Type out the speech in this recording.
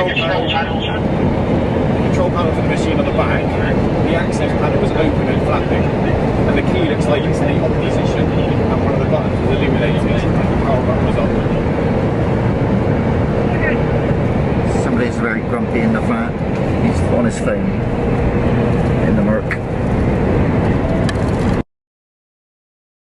control panel for the machine on the back, the access panel was open and flapping, and the key looks like it's in the off position, and one of the buttons was illuminated, and the power button was on. Somebody's very grumpy in the flat. He's on his phone.